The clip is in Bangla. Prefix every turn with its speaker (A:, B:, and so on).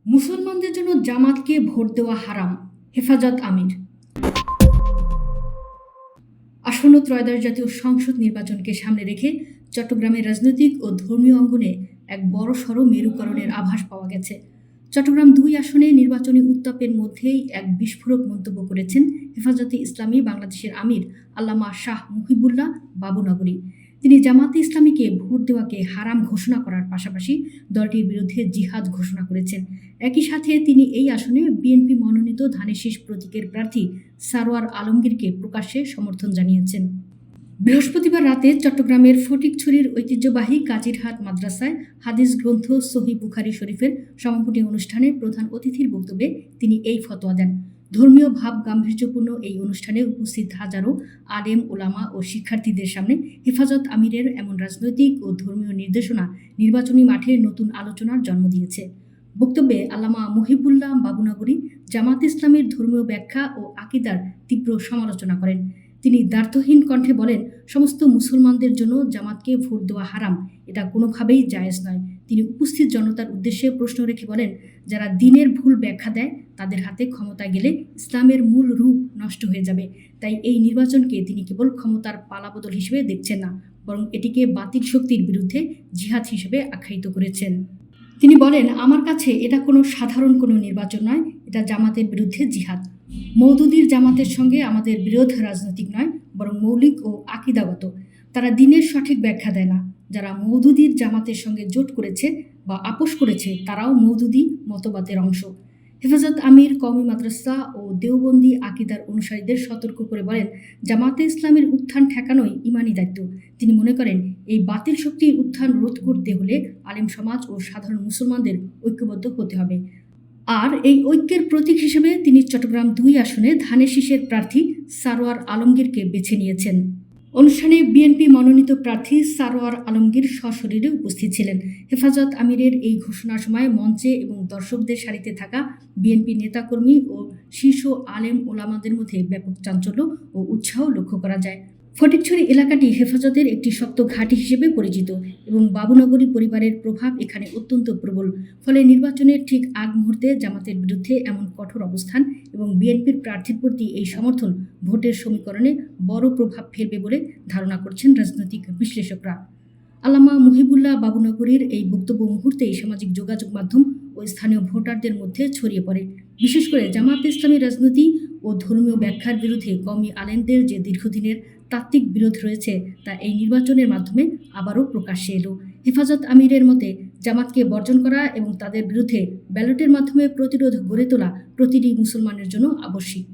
A: মুসলমানদের জন্য জামাতকে ভোট দেওয়া হারাম, হেফাজত আমির। আসন্ন ত্রয়োদশ জাতীয় সংসদ নির্বাচনকে সামনে রেখে চট্টগ্রামের রাজনৈতিক ও ধর্মীয় অঙ্গনে এক বড়সড় মেরুকরণের আভাস পাওয়া গেছে। চট্টগ্রাম ২ আসনে নির্বাচনী উত্তাপের মধ্যেই এক বিস্ফোরক মন্তব্য করেছেন হেফাজতে ইসলামী বাংলাদেশের আমির আল্লামা শাহ মুহিবুল্লাহ বাবুনগরী। তিনি জামাতে ইসলামীকে ভোট দেওয়াকে হারাম ঘোষণা করার পাশাপাশি দলটির বিরুদ্ধে জিহাদ ঘোষণা করেছেন। একই সাথে তিনি এই আসনে বিএনপি মনোনীত ধানের শীষ প্রতীকের প্রার্থী সারোয়ার আলমগীরকে প্রকাশ্যে সমর্থন জানিয়েছেন। বৃহস্পতিবার রাতে চট্টগ্রামের ফটিকছড়ির ঐতিহ্যবাহী কাজিরহাট মাদ্রাসায় হাদিস গ্রন্থ সহিহ বুখারী শরীফের সমাপনী অনুষ্ঠানে প্রধান অতিথির বক্তব্যে তিনি এই ফতোয়া দেন। ধর্মীয় ভাব গাম্ভীর্যপূর্ণ এই অনুষ্ঠানে উপস্থিত হাজারো আলেম, ওলামা ও শিক্ষার্থীদের সামনে হেফাজত আমিরের এমন রাজনৈতিক ও ধর্মীয় নির্দেশনা নির্বাচনী মাঠে নতুন আলোচনার জন্ম দিয়েছে। বক্তব্যে আল্লামা মুহিবুল্লাহ বাবুনগরী জামাত ইসলামের ধর্মীয় ব্যাখ্যা ও আকিদার তীব্র সমালোচনা করেন। তিনি দ্ব্যর্থহীন কণ্ঠে বলেন, সমস্ত মুসলমানদের জন্য জামাতকে ভোট দেওয়া হারাম, এটা কোনোভাবেই জায়েজ নয়। তিনি উপস্থিত জনতার উদ্দেশ্যে প্রশ্ন রেখে বলেন, যারা দ্বীনের ভুল ব্যাখ্যা দেয় তাদের হাতে ক্ষমতা গেলে ইসলামের মূল রূপ নষ্ট হয়ে যাবে। তাই এই নির্বাচনকে তিনি কেবল ক্ষমতার পালাবদল হিসেবে দেখছেন না, বরং এটিকে বাতিল শক্তির বিরুদ্ধে জিহাদ হিসেবে আখ্যায়িত করেছেন। তিনি বলেন, আমার কাছে এটা কোনো সাধারণ কোনো নির্বাচন নয়, এটা জামাতের বিরুদ্ধে জিহাদ। মওদুদির জামাতের সঙ্গে আমাদের বিরোধ রাজনৈতিক নয়, বরং মৌলিক ও আকিদাগত। তারা দ্বীনের সঠিক ব্যাখ্যা দেয় না। যারা মওদুদির জামাতের সঙ্গে জোট করেছে বা আপোষ করেছে তারাও মওদুদি মতবাদের অংশ। হেফাজত আমির কওমি মাদ্রাসা ও দেওবন্দি আকিদার অনুসারীদের সতর্ক করে বলেন, জামাতে ইসলামের উত্থান ঠেকানোই ইমানি দায়িত্ব। তিনি মনে করেন, এই বাতিল শক্তির উত্থান রোধ করতে হলে আলেম সমাজ ও সাধারণ মুসলমানদের ঐক্যবদ্ধ হতে হবে। আর এই ঐক্যের প্রতীক হিসেবে তিনি চট্টগ্রাম ২ আসনে ধানের শীষের প্রার্থী সারোয়ার আলমগীরকে বেছে নিয়েছেন। অনুষ্ঠানে বিএনপি মনোনীত প্রার্থী সারোয়ার আলমগীর সশরীরে উপস্থিত ছিলেন। হেফাজত আমিরের এই ঘোষণার সময় মঞ্চে এবং দর্শকদের সারিতে থাকা বিএনপি নেতাকর্মী ও শীর্ষ আলেম ওলামাদের মধ্যে ব্যাপক চাঞ্চল্য ও উৎসাহ লক্ষ্য করা যায়। ফটিকছড়ি এলাকাটি হেফাজতের একটি শক্ত ঘাঁটি হিসেবে পরিচিত এবং বাবুনগরী পরিবারের প্রভাব এখানে অত্যন্ত প্রবল। ফলে নির্বাচনের ঠিক আগ মুহূর্তে জামাতের বিরুদ্ধে এমন কঠোর অবস্থান এবং বিএনপির প্রার্থীর প্রতি এই সমর্থন ভোটের সমীকরণে বড় প্রভাব ফেলবে বলে ধারণা করছেন রাজনৈতিক বিশ্লেষকরা। আল্লামা মুহিবুল্লাহ বাবুনগরীর এই বক্তব্য মুহূর্তেই সামাজিক যোগাযোগ মাধ্যম ও স্থানীয় ভোটারদের মধ্যে ছড়িয়ে পড়ে। বিশেষ করে জামাত ইসলামী রাজনীতি ও ধর্মীয় ব্যাখ্যার বিরুদ্ধে কওমি আলেমদের যে দীর্ঘদিনের তাত্ত্বিক বিরোধ রয়েছে তা এই নির্বাচনের মাধ্যমে আবারও প্রকাশ্যে এলো। হেফাজত আমিরের মতে, জামাতকে বর্জন করা এবং তাদের বিরুদ্ধে ব্যালটের মাধ্যমে প্রতিরোধ গড়ে তোলা প্রতিটি মুসলমানের জন্য আবশ্যিক।